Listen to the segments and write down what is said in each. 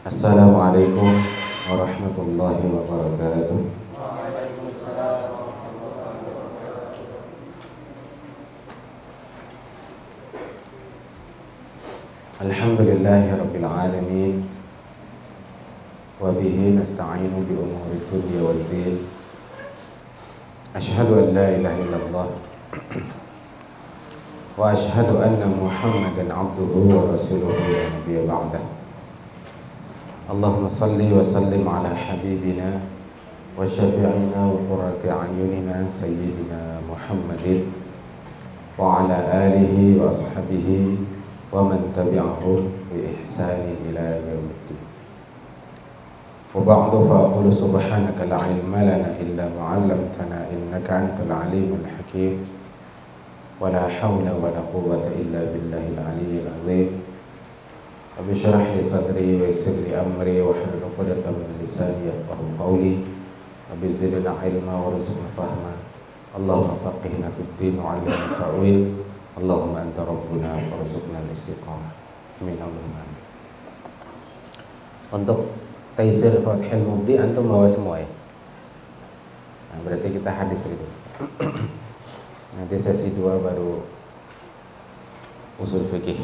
Assalamualaikum warahmatullahi wabarakatuh. Alhamdulillahi rabbil alamin. Wa bihi nasta'inu bi umuri dunya wad din. Asyhadu an la ilaha illallah wa asyhadu anna Muhammadan abduhu wa rasuluhu la nabiyya ba'dah. Allahumma salli wa sallim ala habibina wa syafi'ina wa qurrati a'yunina sayyidina Muhammadin wa ala alihi wa ashabihi wa man tabi'ahum bi ihsanin ila yaumiddin. Wa ba'du fa aqulu subhanaka la ilma lana illa ma 'allamtana innaka antal alimul hakim wa la hawla wa la quwwata illa billahil aliyyil azim. Rabbi shrah li sadri wa yassir li amri wa hlul 'uqdatam min lisani yafqahu qawli. Rabbi zidna ilma warzuqna fahma. Allahumma faqihna fid din wa 'allimna ta'wil. Allahumma anta rabbuna warzuqna al-istiqamah. Amin Allahumma amin. Untuk Taisir Fathil Mubdi antum bawa semua ya. Nah, berarti kita hadis itu. Nanti sesi 2 baru usul fikih.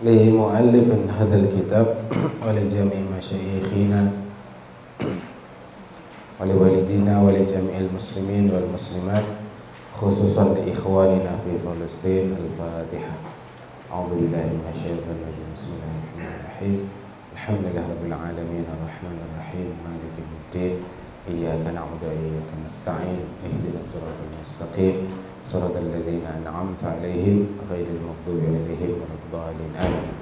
Li muallifin hadzal kitab wa li jami' masyayikhina wa li walidina wa li jami'il muslimin wal muslimat khususan li ikhwanina fi Palestin. Al-Fatihah. A'udzu billahi minasy syaithanir rajim. Bismillahirrahmanirrahim. Alhamdulillahi rabbil alamin arrahmanir rahim maliki yaumiddin. Iyyaka na'budu wa iyyaka nasta'in. Ihdinas siratal mustaqim. Shiratal ladzina an'amta 'alaihim ghairil maghdubi 'alaihim waladdallin. Amin.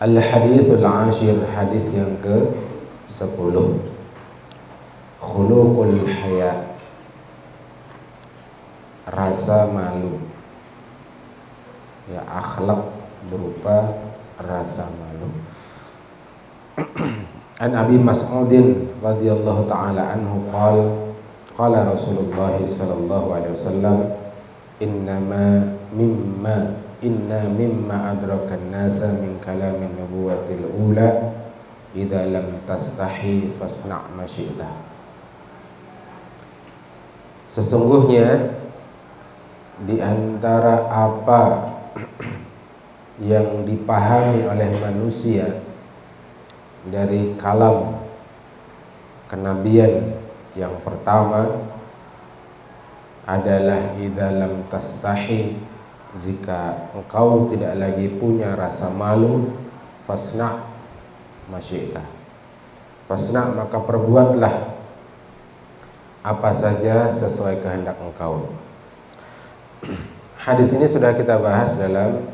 Al-haditsul 'ashir, hadis yang ke-10. Khuluqul haya, rasa malu. Ya, akhlak berupa rasa malu. An Abi Mas'udin radhiyallahu ta'ala anhu qala Rasulullah sallallahu alaihi wasallam inna mimma adrakan nasa min kalamin nubuwatil ula idza lam tastahi fasna' ma syi'ta. Sesungguhnya di antara apa yang dipahami oleh manusia dari kalam kenabian yang pertama adalah idza lam tastahi, jika engkau tidak lagi punya rasa malu, fasna' masyi'ta, fasna' maka perbuatlah apa saja sesuai kehendak engkau. Hadis ini sudah kita bahas dalam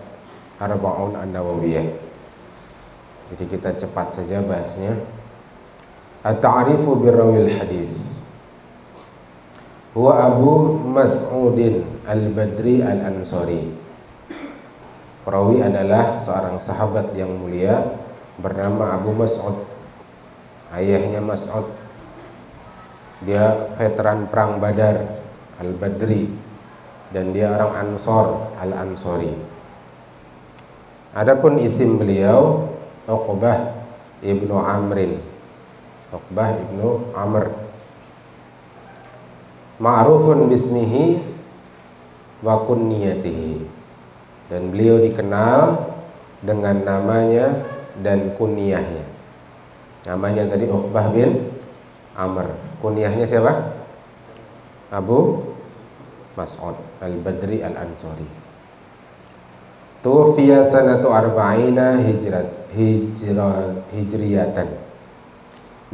Arba'un An-Nawawiyah, jadi kita cepat saja bahasnya. At-ta'rifu birrawil hadis. Huwa Abu Mas'udin Al-Badri Al-Ansari. Perawi adalah seorang sahabat yang mulia bernama Abu Mas'ud. Ayahnya Mas'ud. Dia veteran perang Badar, Al-Badri, dan dia orang Ansor, Al-Ansari. Adapun isim beliau Uqbah ibnu Amrin, Uqbah ibnu Amr, ma'rufun bismihi wa kunniyatihi, dan beliau dikenal dengan namanya dan kunyahnya. Namanya tadi Uqbah bin Amr, kunyahnya siapa? Abu Mas'ud Al-Badri Al-Ansari. Tufiya sanatu arba'ina hijriyatan.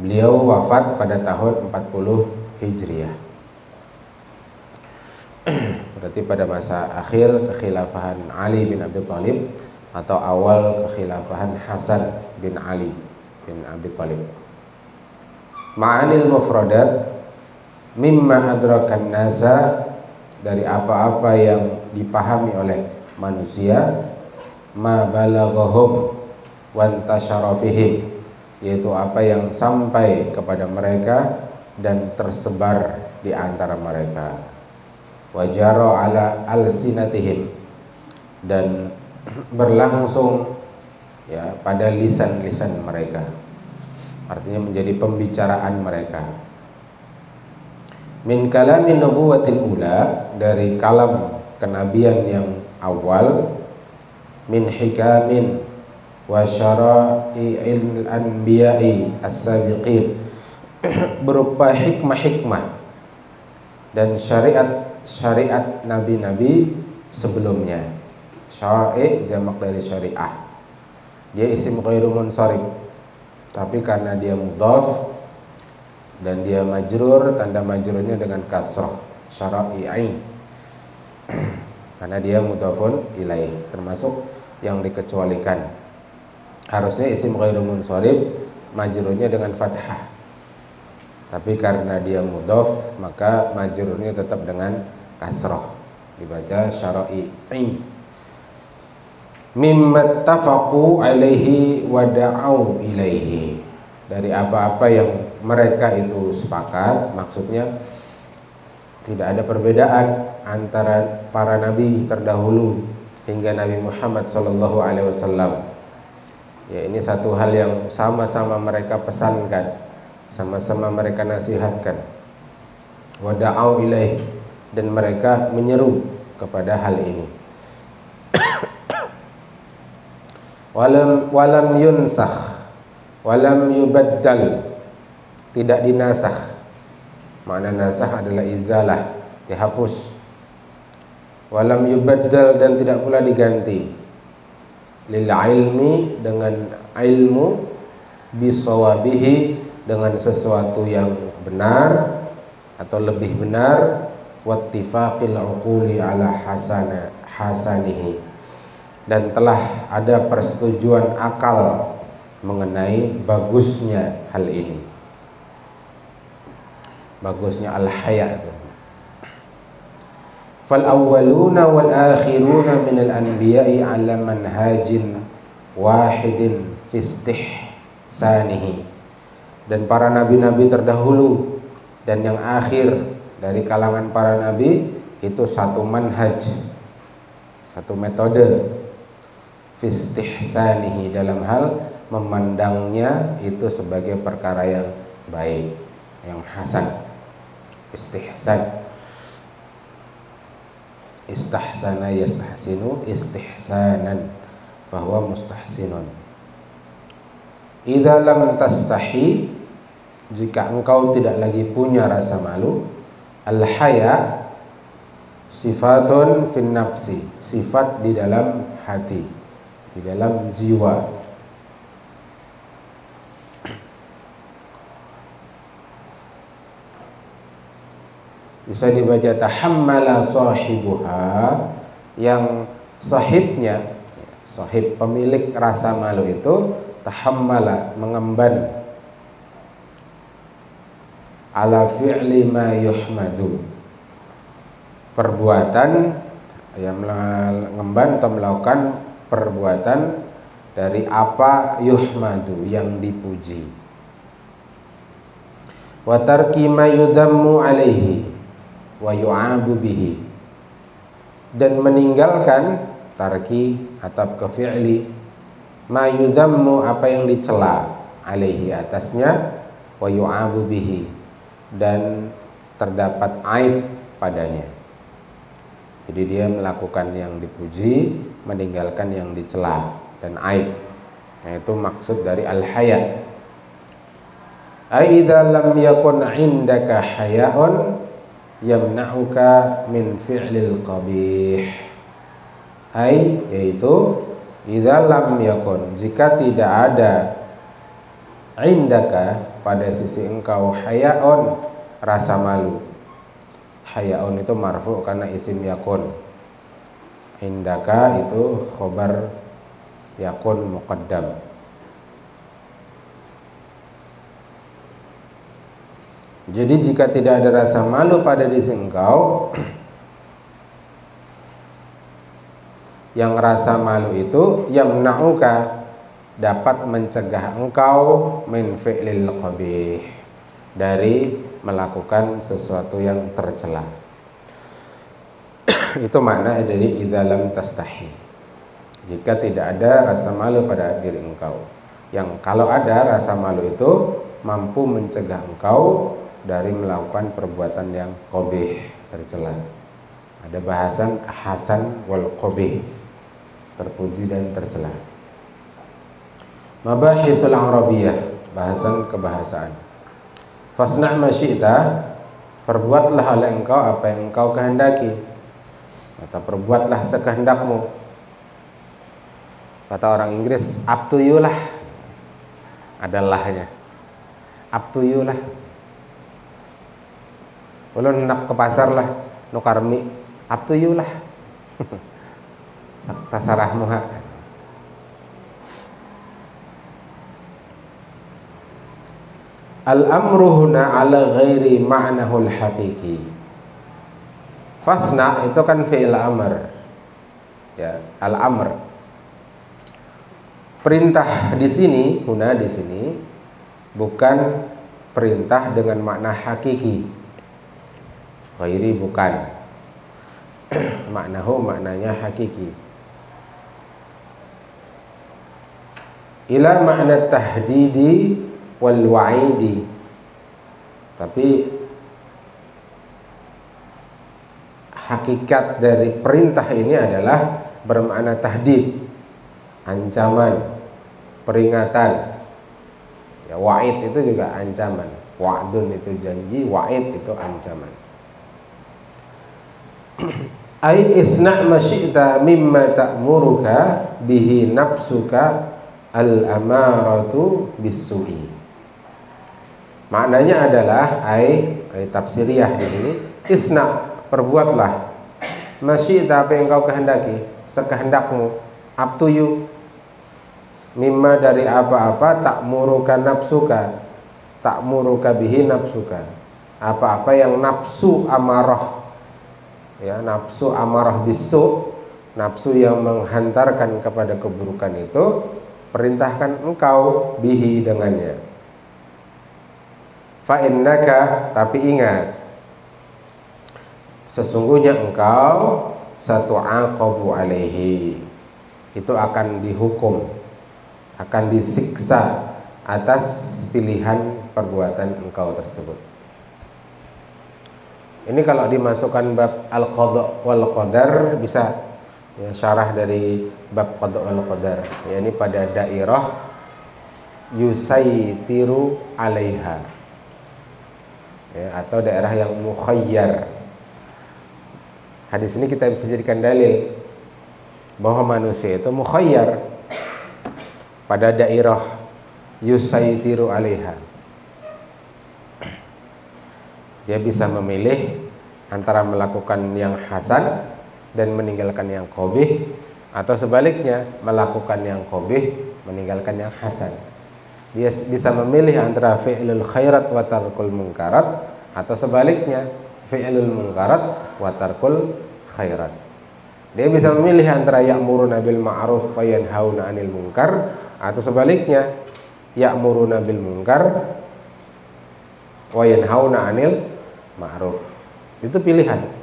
Beliau wafat pada tahun 40 Hijriah. Berarti pada masa akhir kekhilafahan Ali bin Abi Thalib atau awal kekhilafahan Hasan bin Ali bin Abi Thalib. Ma'anil mufradat mimma adrakan nasa, dari apa-apa yang dipahami oleh manusia, ma balaghahum wa intashara fihim, yaitu apa yang sampai kepada mereka dan tersebar di antara mereka. Wajaro ala alsinatihim, dan berlangsung ya pada lisan-lisan mereka, artinya menjadi pembicaraan mereka. Min kalamin nubuwatil ula, dari kalam kenabian yang awal. Min hikamin wa syara'i'il anbiya'i as-sabiqin, berupa hikmah-hikmah dan syariat nabi-nabi sebelumnya. Syara'i' jamak dari syariah, dia isim ghairu munsharif, tapi karena dia mudhaf dan dia majrur, tanda majrurnya dengan kasrah, syara'i'i, karena dia mudhafun ilaih, termasuk yang dikecualikan. Harusnya isim ghairu munsharif majrurnya dengan fathah, tapi karena dia mudhaf maka majrurnya tetap dengan kasrah, dibaca syara'i'i. Mimma tafaqu alaihi wa da'au ilaihi, dari apa-apa yang mereka itu sepakat, maksudnya tidak ada perbedaan antara para nabi terdahulu hingga Nabi Muhammad SAW. Ya, ini satu hal yang sama-sama mereka pesankan, sama-sama mereka nasihatkan. Wa da'au ilaih, dan mereka menyeru kepada hal ini. Walam yunsakh, walam yubaddal, tidak dinasakh. Makna nasakh adalah izalah, dihapus. Walam yubaddal, dan tidak pula diganti. Lil ilmi, dengan ilmu, bisawabihi, dengan sesuatu yang benar atau lebih benar, wattifaqil uquli ala hasanihi, dan telah ada persetujuan akal mengenai bagusnya hal ini, bagusnya al-haya itu. Fal awwaluna wal akhiruna minal anbiya'i ala manhajin wahidin fi istihsanihi, dan para nabi-nabi terdahulu dan yang akhir dari kalangan para nabi itu satu manhaj, satu metode, fi istihsanihi, dalam hal memandangnya itu sebagai perkara yang baik, yang hasan. Istihsan, istahsana yastahsinu istihsanan, bahwa mustahsinun. Idza lam tastahi, jika engkau tidak lagi punya rasa malu. Al-haya sifatun fin nafsi, sifat di dalam hati, di dalam jiwa. Bisa dibaca tahammala sahibuha, yang sahibnya, sahib pemilik rasa malu itu, tahammala, mengemban, ala fi'li ma yuhmadu, perbuatan yang mengemban atau melakukan perbuatan dari apa yuhmadu, yang dipuji. Wa tarki ma yudammu alaihi wa yu'abu bihi, dan meninggalkan, tarki atap ke fi'li, ma yudammu, apa yang dicela, alaihi, atasnya, wa yu'abu bihi, dan terdapat aib padanya. Jadi dia melakukan yang dipuji, meninggalkan yang dicela dan aib. Nah, itu maksud dari al-haya. Aidza lam yakun indaka haya'un yamna'uka min fi'lil qabih. Ai, yaitu idza lam yakun, jika tidak ada, indaka, pada sisi engkau, haya'un, rasa malu. Haya'un itu marfu karena isim yakun. Indaka itu khobar yakun muqaddam. Jadi jika tidak ada rasa malu pada diri engkau, yang rasa malu itu yamna'uka, dapat mencegah engkau min fi'lil qabih, dari melakukan sesuatu yang tercela. Itu makna dari idza lam tastahi, jika tidak ada rasa malu pada diri engkau. Yang kalau ada rasa malu itu mampu mencegah engkau dari melakukan perbuatan yang qabih, tercela. Ada bahasan hasan wal qabih, terpuji dan tercela. Mabahithul Arabiyah, bahasan kebahasaan. Fasna' ma syi'ta, perbuatlah oleh engkau apa yang engkau kehendaki, atau perbuatlah sekehendakmu. Kata orang Inggris, up to you lah, ada lahnya. Up to you lah. Ulun nak ke pasar lah, nukar mie, up to you lah. Tasarahmu ha. Al-amru huna ala ghairi ma'nahul haqiqi. Fasna itu kan fi'il amr. Ya, al-amr. Perintah di sini, huna di sini bukan perintah dengan makna hakiki. Ghairi bukan. Maknahu maknanya hakiki. Ila makna tahdidi wal wa'idi, tapi hakikat dari perintah ini adalah bermakna tahdid, ancaman, peringatan. Ya, wa'id itu juga ancaman. Wa'dun itu janji, wa'id itu ancaman. Ai isna' ma syi'ta mimma ta'muruka bihi nafsuka al-amaratu bis-su'i. Maknanya adalah tafsiriyah di sini, isna, perbuatlah, masyi'ta, apa yang kau kehendaki, sekehendakmu, up to you, mimma, dari apa-apa, ta'muruka nafsuka, ta'muruka bihi nafsuka, apa-apa yang nafsu amarah, ya, nafsu amarah bisu, nafsu yang menghantarkan kepada keburukan itu, perintahkan engkau bihi, dengannya. Fa innaka, tapi ingat, sesungguhnya engkau satu'aqabu alaihi, itu akan dihukum, akan disiksa atas pilihan perbuatan engkau tersebut. Ini kalau dimasukkan bab al-qadha wal qadar, bisa ya, syarah dari bab qadha wal qadar, ya, ini pada dairah yusaitiru alaiha, ya, atau daerah yang mukhayyar. Hadis ini kita bisa jadikan dalil bahwa manusia itu mukhayyar pada daerah yusaitiru alaiha. Dia bisa memilih antara melakukan yang hasan dan meninggalkan yang qabih, atau sebaliknya, melakukan yang qabih, meninggalkan yang hasan. Dia bisa memilih antara fi'lul khairat wa tarkul munkarat, atau sebaliknya, fi'lul munkarat wa tarkul khairat. Dia bisa memilih antara ya'muruna bil ma'ruf wa yanhauna 'anil munkar, atau sebaliknya, ya'muruna bil munkar wa yanhauna 'anil ma'ruf. Itu pilihan.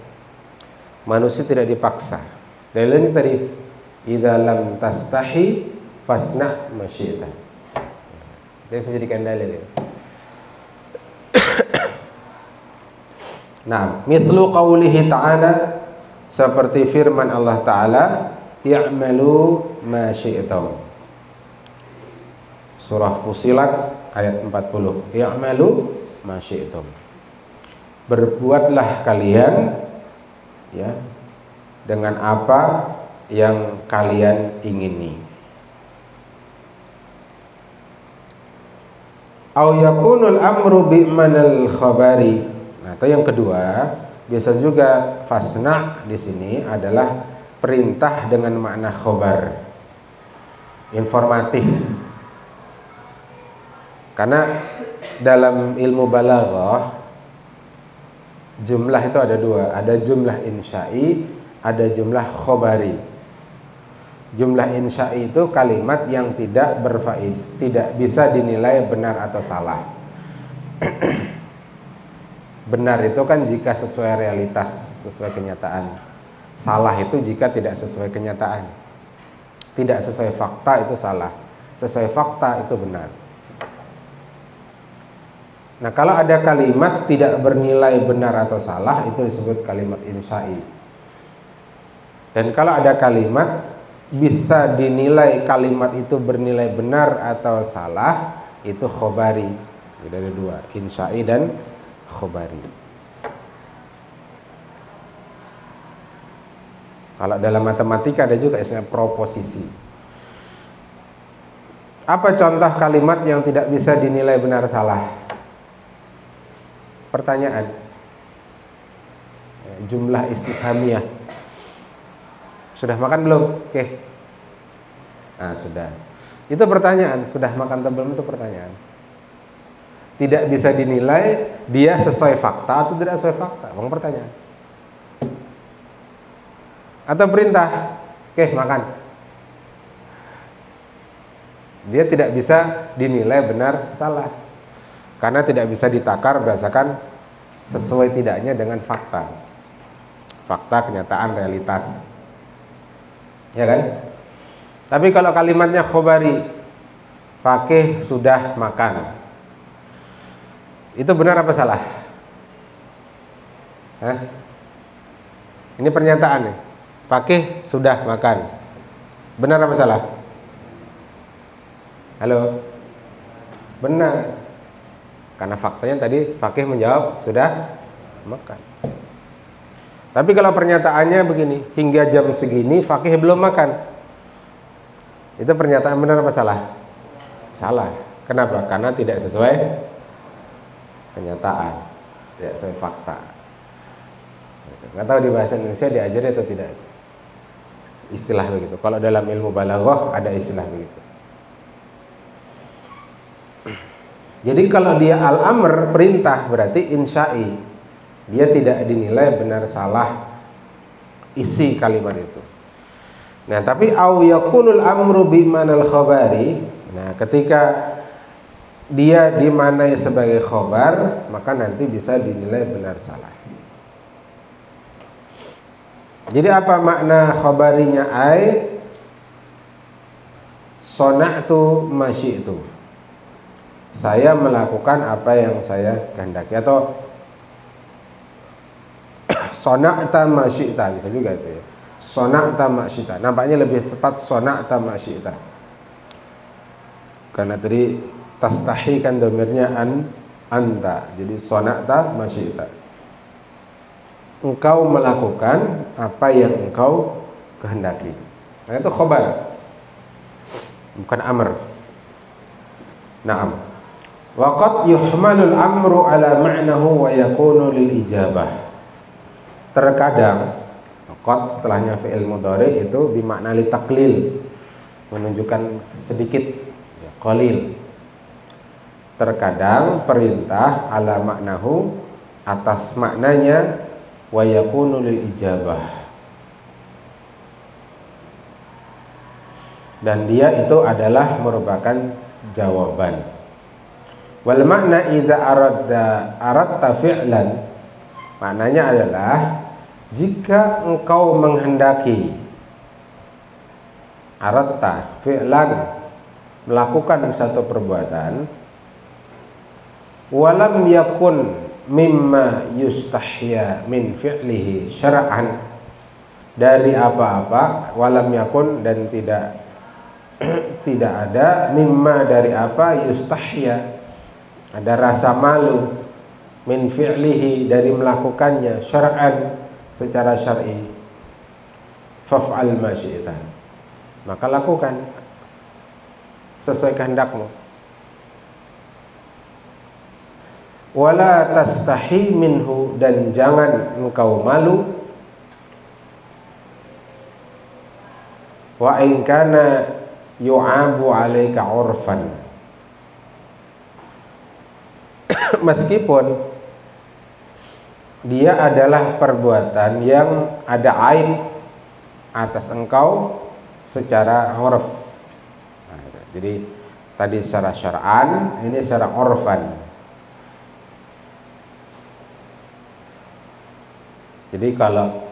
Manusia tidak dipaksa. Dalilnya tadi, idza lam tastahi fasna ma syi'ta. Dia bisa jadikan dalil. Nah, mithlu qawlihi ta'ala, seperti firman Allah Ta'ala, ya'malu ma syi'tum. Surah Fusilat ayat 40. Ya'malu ma syi'tum. Berbuatlah kalian, ya, dengan apa yang kalian ingini. Au yakunul amru bi'manal khabari. Nah, atau yang kedua, biasa juga fasna di sini adalah perintah dengan makna khobar, informatif. Karena dalam ilmu balaghah jumlah itu ada dua, ada jumlah insya'i, ada jumlah khobari. Jumlah insya'i itu kalimat yang tidak berfaedah, tidak bisa dinilai benar atau salah. Benar itu kan jika sesuai realitas, sesuai kenyataan. Salah itu jika tidak sesuai kenyataan. Tidak sesuai fakta itu salah. Sesuai fakta itu benar. Nah, kalau ada kalimat tidak bernilai benar atau salah, itu disebut kalimat insya'i. Dan kalau ada kalimat bisa dinilai kalimat itu bernilai benar atau salah, itu khobari. Jadi ada dua, insya'i dan khobari. Kalau dalam matematika ada juga istilah proposisi. Apa contoh kalimat yang tidak bisa dinilai benar salah? Pertanyaan. Jumlah istifhamiyah. Sudah makan belum? Oke. Nah, sudah. Itu pertanyaan. Sudah makan atau belum itu pertanyaan. Tidak bisa dinilai dia sesuai fakta atau tidak sesuai fakta. Bang pertanyaan. Atau perintah. Oke, makan. Dia tidak bisa dinilai benar salah. Karena tidak bisa ditakar berdasarkan sesuai tidaknya dengan fakta. Fakta, kenyataan, realitas. Ya kan? Tapi kalau kalimatnya khobari, Fakih sudah makan, itu benar apa salah? Hah? Ini pernyataan nih. Fakih sudah makan, benar apa salah? Halo? Benar. Karena faktanya tadi Fakih menjawab sudah makan. Tapi kalau pernyataannya begini, hingga jam segini Fakih belum makan, itu pernyataan benar apa salah? Salah. Kenapa? Karena tidak sesuai kenyataan, tidak sesuai fakta. Nggak tahu di bahasa Indonesia diajari atau tidak istilah begitu. Kalau dalam ilmu balaghah ada istilah begitu. Jadi kalau dia al-amr, perintah, berarti insya'i. Dia tidak dinilai benar salah isi kalimat itu. Nah, tapi au yakunul amru bimanal khabari. Nah, ketika dia dimanai sebagai khabar, maka nanti bisa dinilai benar salah. Jadi apa makna khabarinya? Ai sona'tu ma syi'tu. Saya melakukan apa yang saya kehendaki, atau sona'ta ma syi'ta, bisa juga itu ya. Sona'ta ma syi'ta. Nampaknya lebih tepat sona'ta ma syi'ta. Karena tadi tastahi kan domirnya anta. Jadi sona'ta ma syi'ta. Engkau melakukan apa yang engkau kehendaki. Nah, itu khobar, bukan amr. Naam. Wa qad yuhmalul amru ala ma'nahu wa yakunu lil ijabah. Terkadang qad setelahnya fi'il mudhari itu bimakna li taqlil, menunjukkan sedikit, ya, qalil. Terkadang perintah ala maknahu, atas maknanya, wa yakunu lil ijabah, dan dia itu adalah merupakan jawaban. Wal makna idza aradta fi'lan, maknanya adalah jika engkau menghendaki, aradta fi'lan, melakukan satu perbuatan, walam yakun mimma yustahya min fi'lihi syar'an, dari apa-apa, walam yakun, dan tidak ada, mimma, dari apa, yustahya, ada rasa malu, min fi'lihi, dari melakukannya, syar'an, secara syar'i, faf'al ma syi'ta, maka lakukan sesuai kehendakmu. Wala tastahi minhu, dan jangan engkau malu, wa in kana yu'abu 'alaika 'urfan, meskipun dia adalah perbuatan yang ada aib atas engkau secara urf. Nah, jadi tadi secara syar'an, ini secara urfan. Jadi kalau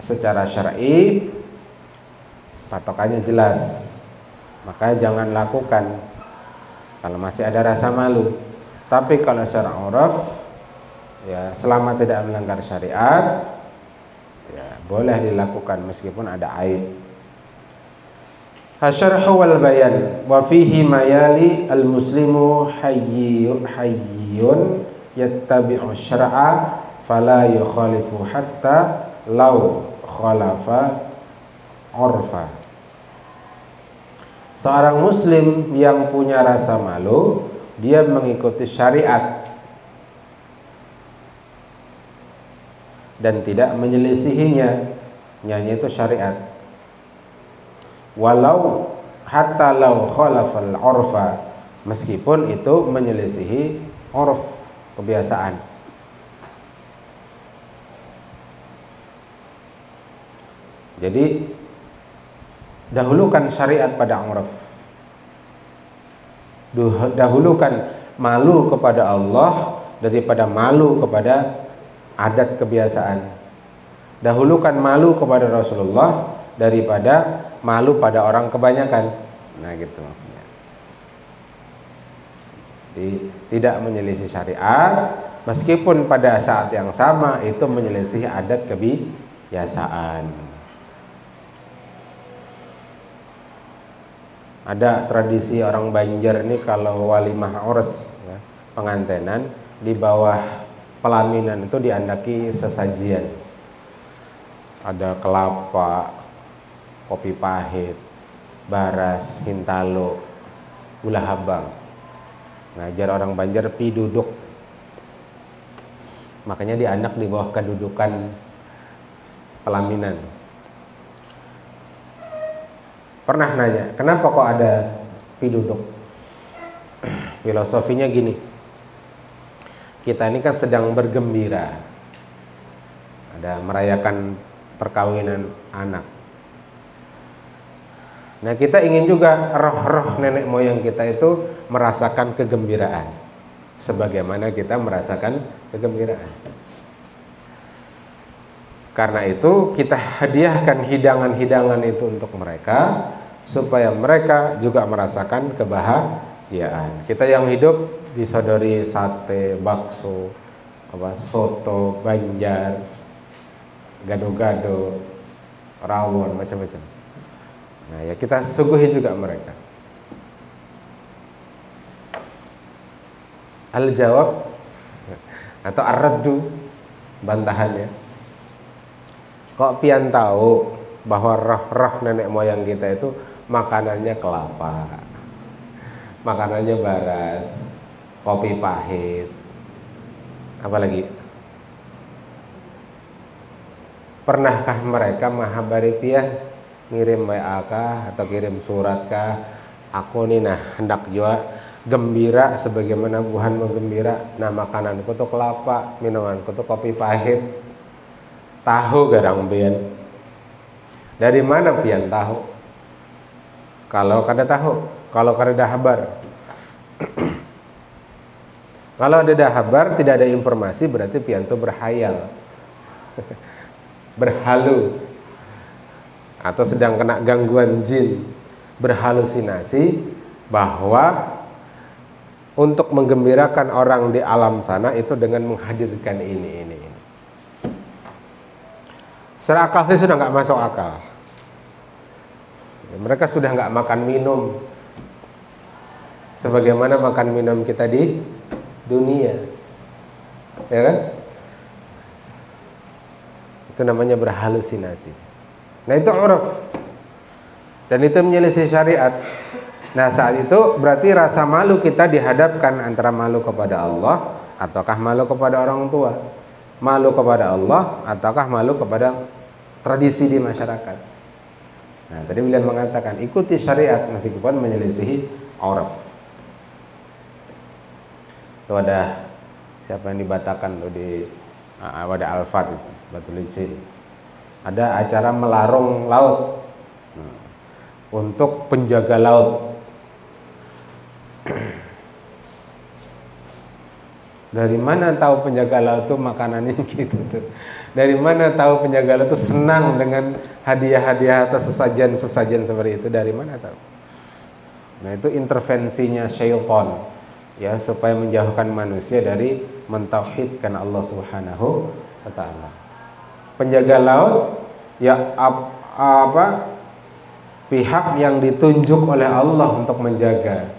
secara syar'i patokannya jelas, maka jangan lakukan kalau masih ada rasa malu. Tapi kalau secara urf, ya selama tidak melanggar syariat, ya boleh dilakukan meskipun ada aib. Hasyarhu wal bayan wa fihi mayali al muslimu hayyun yattabi'u syar'a fala yukhalifu hatta law khalafa urfa. Seorang muslim yang punya rasa malu, dia mengikuti syariat dan tidak menyelisihinya. Nyanyi itu syariat. Walau hatta law khalafal urfa, meskipun itu menyelisihi urf, kebiasaan. Jadi dahulukan syariat pada urf. Dahulukan malu kepada Allah daripada malu kepada adat kebiasaan. Dahulukan malu kepada Rasulullah daripada malu pada orang kebanyakan. Nah gitu maksudnya. Jadi tidak menyelisih syariat, meskipun pada saat yang sama itu menyelisih adat kebiasaan. Ada tradisi orang Banjar ini kalau walimah urs, ya, pengantenan, di bawah pelaminan itu diandaki sesajian. Ada kelapa, kopi pahit, baras, hintalo, gula habang. Ngajar orang Banjar pi duduk. Makanya dianak di bawah kedudukan pelaminan. Pernah nanya, kenapa kok ada pi duduk? Filosofinya gini, kita ini kan sedang bergembira, ada merayakan perkawinan anak. Nah kita ingin juga roh-roh nenek moyang kita itu merasakan kegembiraan, sebagaimana kita merasakan kegembiraan. Karena itu kita hadiahkan hidangan-hidangan itu untuk mereka, supaya mereka juga merasakan kebahagiaan. Kita yang hidup disodori sate, bakso, soto, Banjar, gado-gado, rawon, macam-macam. Nah ya kita suguhi juga mereka. Al-jawab atau ar-raddu, bantahannya, kok pian tahu bahwa roh-roh nenek moyang kita itu makanannya kelapa, makanannya baras, kopi pahit, apalagi? Pernahkah mereka mahabari pian ngirim WA kah atau kirim surat kah? Aku nih nah hendak juga gembira sebagaimana Tuhan menggembira. Nah makananku tuh kelapa, minumanku tuh kopi pahit. Tahu garang pian? Dari mana pian tahu? Kalau kada tahu, kalau kada habar. Kalau ada habar, tidak ada informasi, berarti pian tuh berhayal. Berhalu. Atau sedang kena gangguan jin, berhalusinasi bahwa untuk menggembirakan orang di alam sana itu dengan menghadirkan ini. Secara akal sih sudah nggak masuk akal. Mereka sudah nggak makan minum sebagaimana makan minum kita di dunia, ya kan? Itu namanya berhalusinasi. Nah itu uruf, dan itu menyelisih syariat. Nah saat itu berarti rasa malu kita dihadapkan antara malu kepada Allah ataukah malu kepada orang tua, malu kepada Allah ataukah malu kepada tradisi di masyarakat. Nah tadi beliau mengatakan ikuti syariat meskipun menyelisihi uruf. Itu ada siapa yang dibatakan tuh di Wada Al-Fat itu, Batu Licin. Ada acara melarung laut. untuk penjaga laut. Dari mana tahu penjaga laut itu makanannya gitu tuh? Dari mana tahu penjaga laut itu senang dengan hadiah-hadiah atau sesajen-sesajen seperti itu? Dari mana tahu? Nah, itu intervensinya syaitan ya, supaya menjauhkan manusia dari mentauhidkan Allah Subhanahu wa taala. Penjaga laut ya pihak yang ditunjuk oleh Allah untuk menjaga.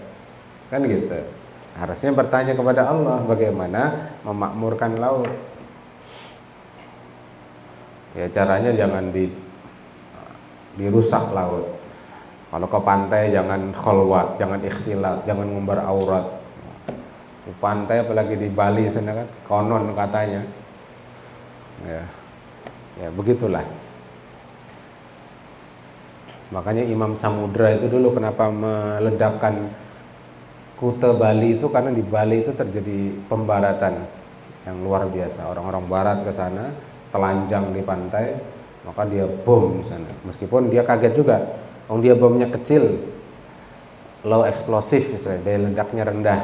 Kan gitu. Harusnya bertanya kepada Allah bagaimana memakmurkan laut. Ya caranya jangan dirusak laut. Kalau ke pantai jangan khalwat, jangan ikhtilat, jangan ngumbar aurat. Di pantai apalagi di Bali sana kan konon katanya. Ya begitulah. Makanya Imam Samudra itu dulu kenapa meledakkan Kuta Bali itu, karena di Bali itu terjadi pembaratan yang luar biasa. Orang-orang barat ke sana, telanjang di pantai, maka dia bom di sana. Meskipun dia kaget juga, dia bomnya kecil, low explosive istilahnya, daya ledaknya rendah.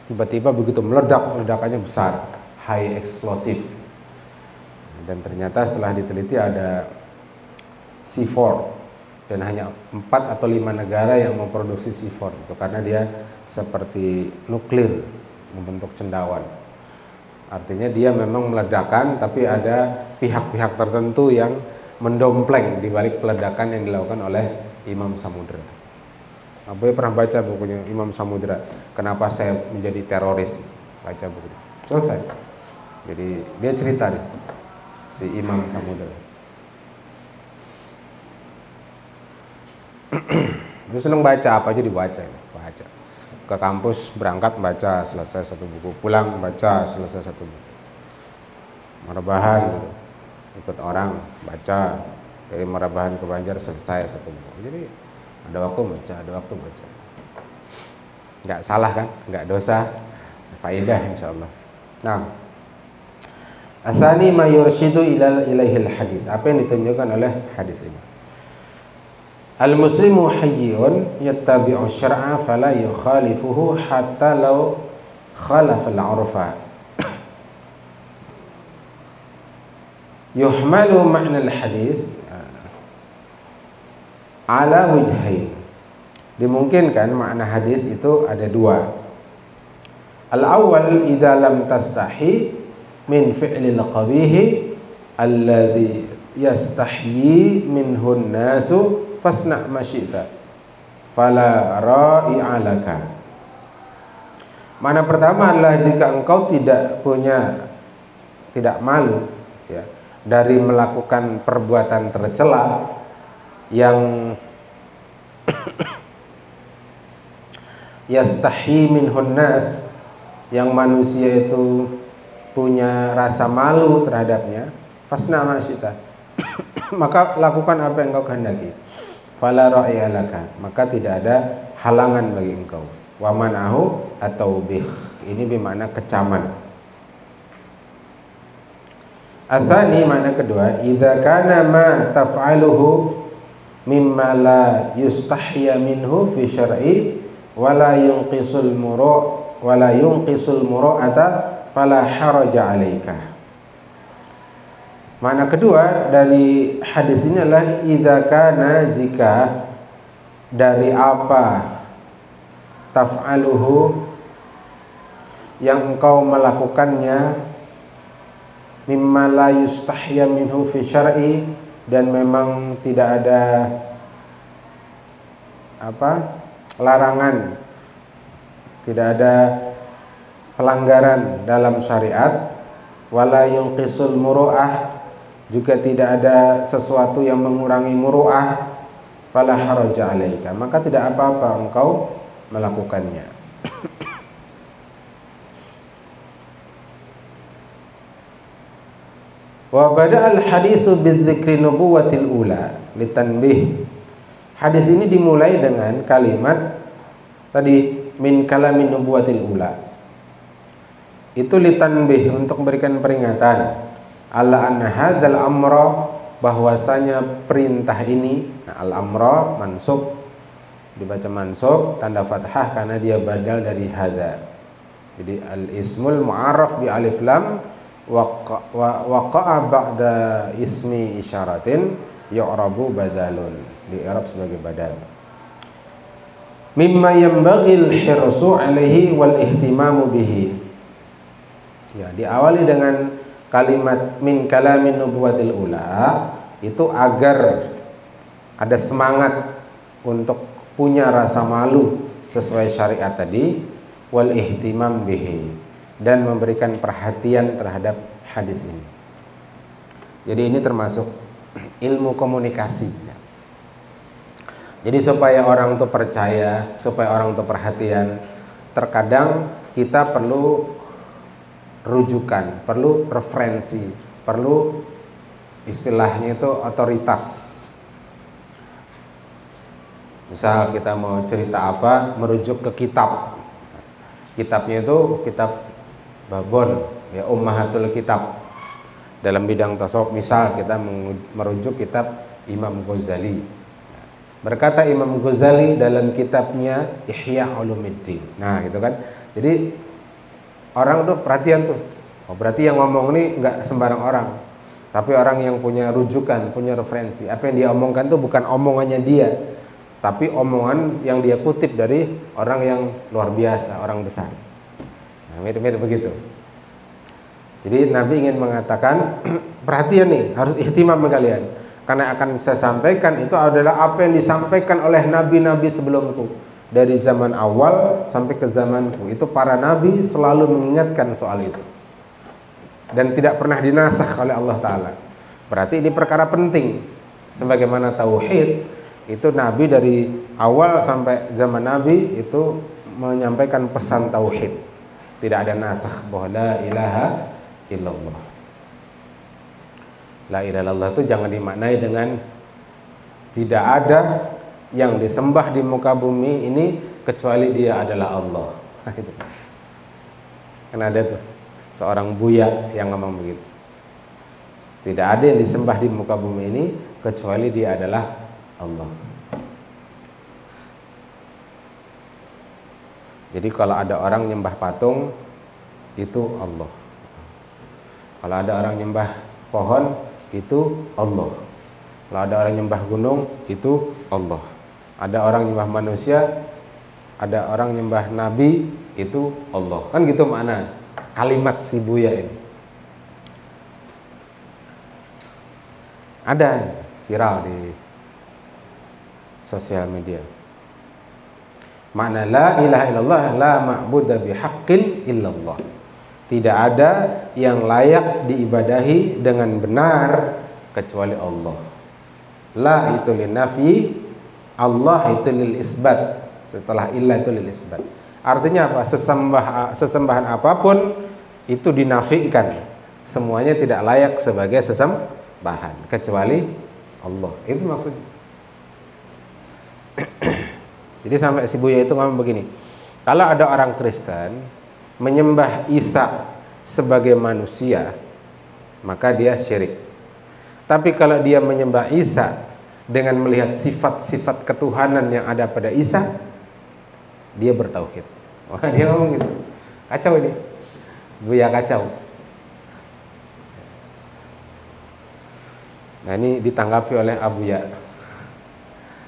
Tiba-tiba begitu meledak, ledakannya besar, high explosive. Dan ternyata setelah diteliti ada C4, dan hanya 4 atau 5 negara yang memproduksi C4 itu, karena dia seperti nuklir, membentuk cendawan. Artinya dia memang meledakkan, tapi ada pihak-pihak tertentu yang mendompleng di balik peledakan yang dilakukan oleh Imam Samudra. Abu pernah baca bukunya Imam Samudra, Kenapa Saya Menjadi Teroris, baca bukunya, selesai. Jadi dia cerita di situ, si Imam Samudra. Dia senang baca, apa aja dibaca, baca. Ke kampus berangkat baca selesai satu buku, pulang baca selesai satu buku. Merebahan gitu, ikut orang baca, dari Merebahan ke Banjar selesai satu buku. Jadi ada waktu baca, ada waktu baca. Nggak salah kan, nggak dosa, faedah insyaallah. Nah, asani ma yurshidu ilaihil hadis. Apa yang ditunjukkan oleh hadis ini? Al-muslimu hayyun yattabi'u syar'a fala yukhalifuhu hatta law khalafa al-'urfa. Yuhmalu ma'na al-hadis ala wajhain. Dimungkinkan makna hadis itu ada dua. Al-awwal idza lam tastahi min fi'lil qabih alladhi yastahyi minhu an-nasu fasna ma syi'ta fala ra'i'a laka. Mana pertama adalah jika engkau tidak malu ya, dari melakukan perbuatan tercela yang yastahyi minhun nas, yang manusia itu punya rasa malu terhadapnya, fasna ma syi'ta maka lakukan apa yang engkau kehendaki. Fala ra'i'a laka, maka tidak ada halangan bagi engkau. Wa manahu atau bih, ini bermakna kecaman. Atsani, makna kedua, idza kana ma taf'aluhu mimma la yustahya minhu fi syar'i wala yunqisul muru'ata fala haraja 'alaika. Makna kedua dari hadis ini adalah idza kana, jika dari apa taf'aluhu yang engkau melakukannya, mimma la yustahya minhu fi syar'i, dan memang tidak ada larangan, tidak ada pelanggaran dalam syariat, wala yunqisul muru'ah, juga tidak ada sesuatu yang mengurangi muru'ah, fala haraja 'alaika, maka tidak apa-apa engkau melakukannya. Wa bada'al hadisu bidzikri nubuwatil ula litanbih. Hadis ini dimulai dengan kalimat tadi, min kalamin nubuwatil ula. Itu litanbih, untuk memberikan peringatan, ala anna hadzal amra bahwasanya perintah ini, nah, al-amra mansub, dibaca mansub tanda fathah karena dia badal dari hadza. Jadi al-ismul mu'arraf bi alif lam waqa'a ba'da ismi isyaratin yu'rabu badalun, di i'rab sebagai badal. Mimma yanbaghil hirsu alaihi wal ihtimamu bihi. Ya, diawali dengan kalimat min kalamin nubuwatil ula, itu agar ada semangat untuk punya rasa malu sesuai syariat tadi, wal ihtimam bihi, dan memberikan perhatian terhadap hadis ini. Jadi ini termasuk ilmu komunikasi. Jadi supaya orang itu percaya, supaya orang itu perhatian, terkadang kita perlu rujukan, perlu referensi, perlu istilahnya itu otoritas. Misal kita mau cerita apa, merujuk ke kitab. Kitabnya itu kitab Babon, ya, Ummahatul Kitab. Dalam bidang tasawuf, misal kita merujuk kitab Imam Ghazali. Berkata Imam Ghazali dalam kitabnya Ihya Ulumuddin. Nah, gitu kan. Jadi orang tuh perhatian tuh. Oh, berarti yang ngomong ini enggak sembarang orang, tapi orang yang punya rujukan, punya referensi. Apa yang dia omongkan tuh bukan omongannya dia, tapi omongan yang dia kutip dari orang yang luar biasa, orang besar. Nah, mirip-mirip begitu. Jadi Nabi ingin mengatakan, perhatian nih, harus ihtimam kalian. Karena akan saya sampaikan itu adalah apa yang disampaikan oleh nabi-nabi sebelumku. Dari zaman awal sampai ke zamanku, itu para nabi selalu mengingatkan soal itu. Dan tidak pernah dinasakh oleh Allah Ta'ala. Berarti ini perkara penting. Sebagaimana tauhid, itu nabi dari awal sampai zaman nabi itu menyampaikan pesan tauhid. Tidak ada nasakh bahwa la ilaha illallah. La ilaha illallah itu jangan dimaknai dengan tidak ada yang disembah di muka bumi ini kecuali dia adalah Allah. Kan ada tuh seorang buya yang ngomong begitu. Tidak ada yang disembah di muka bumi ini kecuali dia adalah Allah. Jadi kalau ada orang nyembah patung, itu Allah. Kalau ada orang nyembah pohon, itu Allah. Kalau ada orang nyembah gunung, itu Allah. Ada orang nyembah manusia, ada orang nyembah nabi, itu Allah. Kan gitu makna kalimat si buya ini. Ada viral di sosial media. Makna la ilaha illallah, la ma'budu bihaqqin illallah. Tidak ada yang layak diibadahi dengan benar kecuali Allah. La itu lin nafi, Allah itu lil isbat. Setelah illa itu lil isbat. Artinya apa? Sesembahan apapun itu dinafikan. Semuanya tidak layak sebagai sesembahan kecuali Allah. Itu maksudnya. Jadi sampai si buya itu ngomong begini. Kalau ada orang Kristen menyembah Isa sebagai manusia, maka dia syirik. Tapi kalau dia menyembah Isa dengan melihat sifat-sifat ketuhanan yang ada pada Isa, dia bertauhid. Wah, dia ngomong gitu. Kacau ini. Buya kacau. Nah, ini ditanggapi oleh Abuya.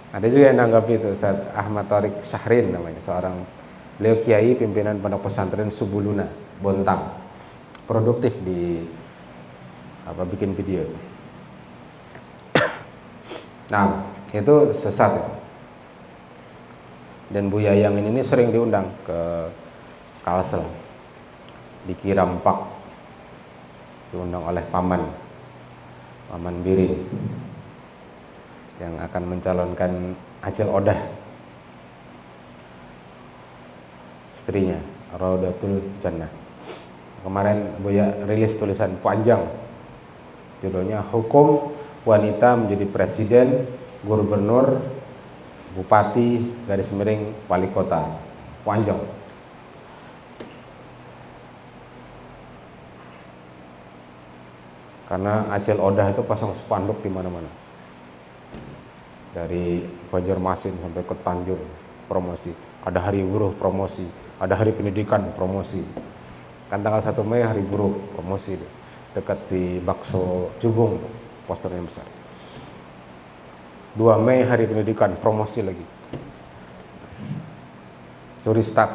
Ada juga yang nanggapi itu, Ustaz Ahmad Tariq Syahrin namanya, seorang beliau kiai pimpinan pondok pesantren Subuluna, Bontang. Produktif di bikin video itu. Nah, itu sesat itu. Dan Buya yang ini sering diundang ke Kalsel, di Kirampak, diundang oleh paman Birin yang akan mencalonkan Acil Odah, istrinya, Raudatul Jannah. Kemarin Buya rilis tulisan panjang, judulnya Hukum Wanita Menjadi Presiden, Gubernur, Bupati, garis miring Wali Kota. Panjang. Karena Acil Odah itu pasang spanduk di mana-mana. Dari Banjarmasin sampai ke Tanjung promosi. Ada hari buruh promosi, ada hari pendidikan promosi. Kan tanggal 1 Mei hari buruh promosi dekat di Bakso Jubung, posternya besar. 2 Mei hari pendidikan promosi lagi. Curi start.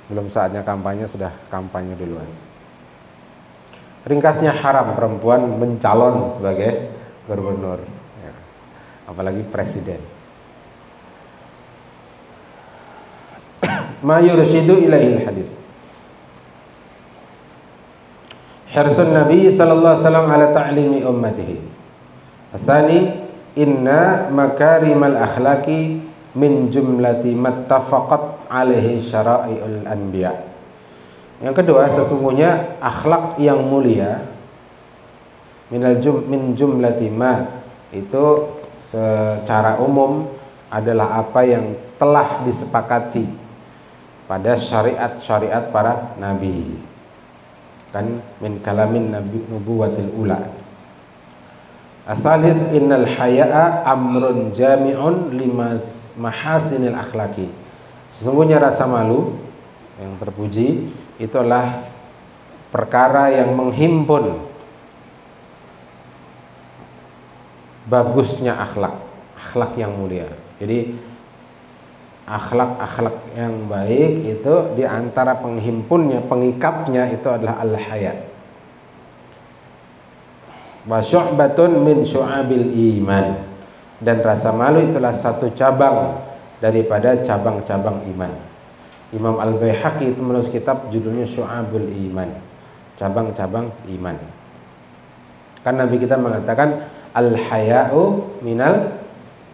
Belum saatnya kampanye sudah kampanye duluan. Ringkasnya haram perempuan mencalon sebagai gubernur, ya. Apalagi presiden. Ma yurshidu ilaihil hadis. Hirsun Nabi sallallahu alaihi wasallam ala ta'limi ummatihi. Asani inna makarimal akhlaqi min jumlati mattafaqat alaihi syara'iul anbiya. Yang kedua, sesungguhnya akhlak yang mulia min jumlati ma itu secara umum adalah apa yang telah disepakati pada syariat-syariat para nabi. Kan min kalamin nabi nubuwatil ula. Asalis innal haya'a amrun jami'un limas mahasinil akhlaki. Sesungguhnya rasa malu yang terpuji itulah perkara yang menghimpun bagusnya akhlak yang mulia. Jadi akhlak yang baik itu diantara penghimpunnya, pengikatnya itu adalah al-haya. Wa syu'batun min syu'abil iman. Dan rasa malu itulah satu cabang daripada cabang-cabang iman. Imam Al-Baihaqi itu menulis kitab judulnya Syu'abul Iman, cabang-cabang iman. Kan Nabi kita mengatakan al-haya'u minal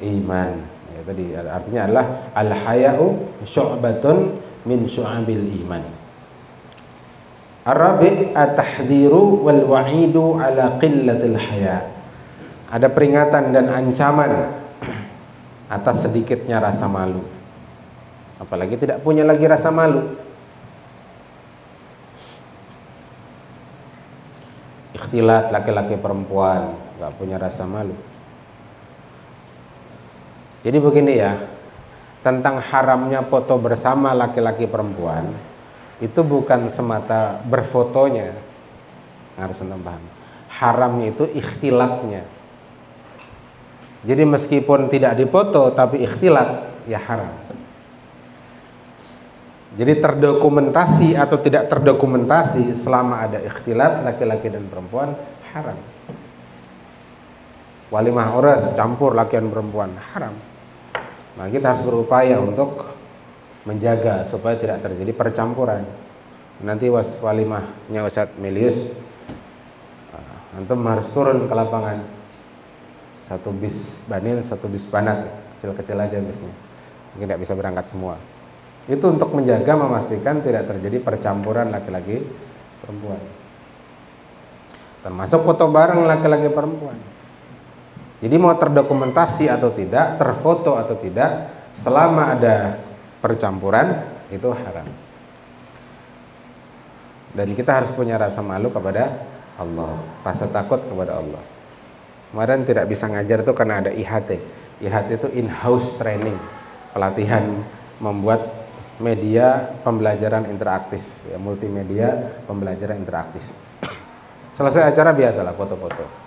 iman. Ya, tadi artinya adalah al-haya'u syu'batun min syu'abil iman. Ar-rabi' at-tahdhiru wal wa'idu ala qillatil haya'. Ada peringatan dan ancaman atas sedikitnya rasa malu. Apalagi tidak punya lagi rasa malu. Ikhtilat laki-laki perempuan, nggak punya rasa malu. Jadi begini ya, tentang haramnya foto bersama laki-laki perempuan itu bukan semata berfotonya, harus paham. Haramnya itu ikhtilatnya. Jadi meskipun tidak dipoto tapi ikhtilat, ya haram. Jadi terdokumentasi atau tidak terdokumentasi, selama ada ikhtilat laki-laki dan perempuan, haram. Walimah oras campur laki dan perempuan, haram. Nah, kita harus berupaya untuk menjaga supaya tidak terjadi percampuran. Nanti walimahnya Ustaz Melius, antum harus turun ke lapangan. Satu bis banin, satu bis banat, kecil-kecil aja bisnya. Mungkin tidak bisa berangkat semua. Itu untuk menjaga, memastikan tidak terjadi percampuran laki-laki perempuan. Termasuk foto bareng laki-laki perempuan. Jadi mau terdokumentasi atau tidak, terfoto atau tidak, selama ada percampuran itu haram. Dan kita harus punya rasa malu kepada Allah, rasa takut kepada Allah. Kemarin tidak bisa ngajar itu karena ada IHT. IHT itu in-house training, pelatihan membuat media pembelajaran interaktif, ya, multimedia pembelajaran interaktif. Selesai acara biasalah foto-foto.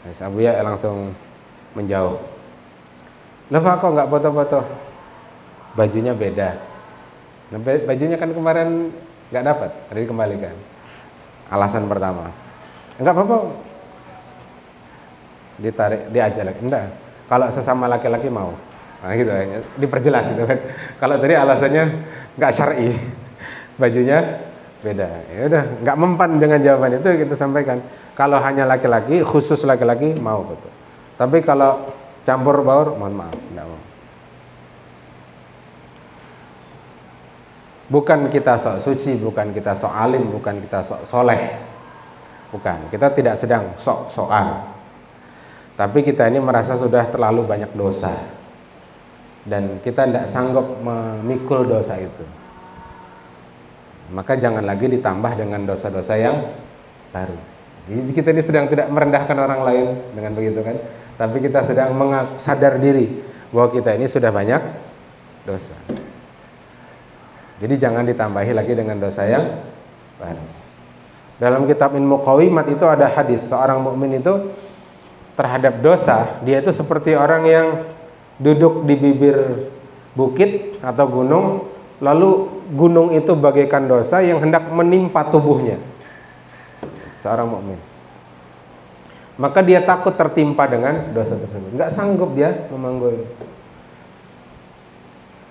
Abuya langsung menjauh. Loh Pak, kok nggak foto-foto? Bajunya beda. Nah, bajunya kan kemarin nggak dapat, ada dikembalikan. Alasan pertama. Enggak apa-apa. Ditarik, diajak lagi. Enggak. Kalau sesama laki-laki mau. Nah gitu ya, diperjelas gitu kan. Kalau tadi alasannya nggak syar'i, bajunya beda. Ya udah, nggak mempan dengan jawaban itu kita sampaikan. Kalau hanya laki-laki, khusus laki-laki mau betul. Tapi kalau campur baur, mohon maaf, nggak mau. Bukan kita sok suci, bukan kita sok alim, bukan kita sok soleh, bukan. Kita tidak sedang sok-sokan. Tapi kita ini merasa sudah terlalu banyak dosa. Dan kita tidak sanggup memikul dosa itu. Maka jangan lagi ditambah dengan dosa-dosa yang baru. Jadi kita ini sedang tidak merendahkan orang lain dengan begitu kan, tapi kita sedang sadar diri bahwa kita ini sudah banyak dosa. Jadi jangan ditambahi lagi dengan dosa yang baru. Dalam kitab Ilmu Qawimat itu ada hadis, seorang mukmin itu terhadap dosa, dia itu seperti orang yang duduk di bibir bukit atau gunung, lalu gunung itu bagaikan dosa yang hendak menimpa tubuhnya. Seorang mukmin, maka dia takut tertimpa dengan dosa tersebut, nggak sanggup dia memanggul.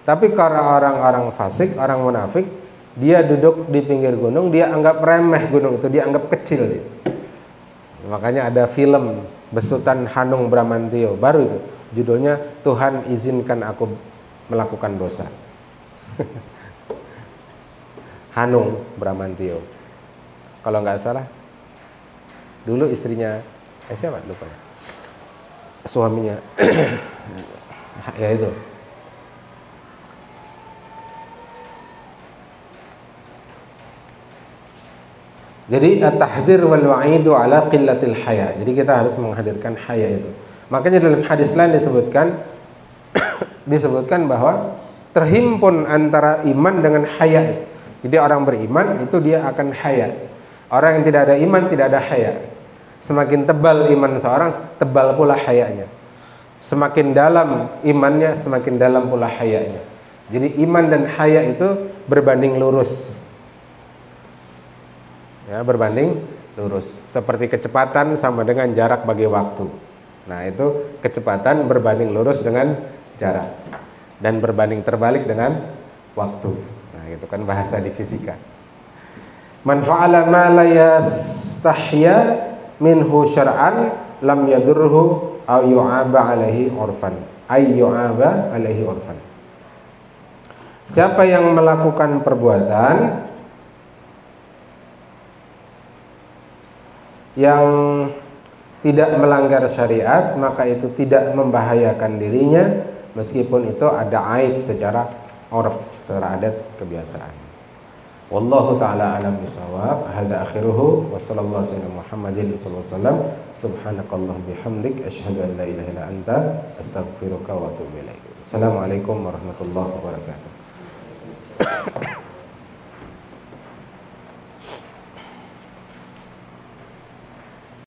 Tapi kalau orang-orang fasik, orang munafik, dia duduk di pinggir gunung, dia anggap remeh gunung itu, dia anggap kecil. Makanya ada film besutan Hanung Bramantio, baru itu judulnya Tuhan Izinkan Aku Melakukan Dosa. Hanung Bramantio, kalau nggak salah dulu istrinya siapa lupa ya, suaminya ya itu. Jadi at-tahdzir wal wa'idu ala qillatil haya. Jadi kita harus menghadirkan haya itu. Makanya dalam hadis lain disebutkan bahwa terhimpun antara iman dengan haya. Jadi orang beriman itu dia akan haya. Orang yang tidak ada iman tidak ada haya. Semakin tebal iman seorang, tebal pula hayanya. Semakin dalam imannya, semakin dalam pula hayanya. Jadi iman dan haya itu berbanding lurus. Ya, berbanding lurus. Seperti kecepatan sama dengan jarak bagi waktu. Nah, itu kecepatan berbanding lurus dengan jarak, dan berbanding terbalik dengan waktu. Nah, itu kan bahasa di fisika. Man fa'ala ma la yastahya minhu syar'an lam yadurhu aw yu'aba alaihi urfan. Yu'aba alaihi urfan. Siapa yang melakukan perbuatan yang tidak melanggar syariat, maka itu tidak membahayakan dirinya meskipun itu ada aib secara urf, secara adat kebiasaan. Wallahu ta'ala alam bisawab. Hadza akhiruhu wa sallallahu alaihi Muhammadin sallallahu alaihi wasallam. Subhanakallah bihamdik asyhadu an la ilaha illa anta astaghfiruka wa atubu ilaik. Assalamualaikum warahmatullahi wabarakatuh.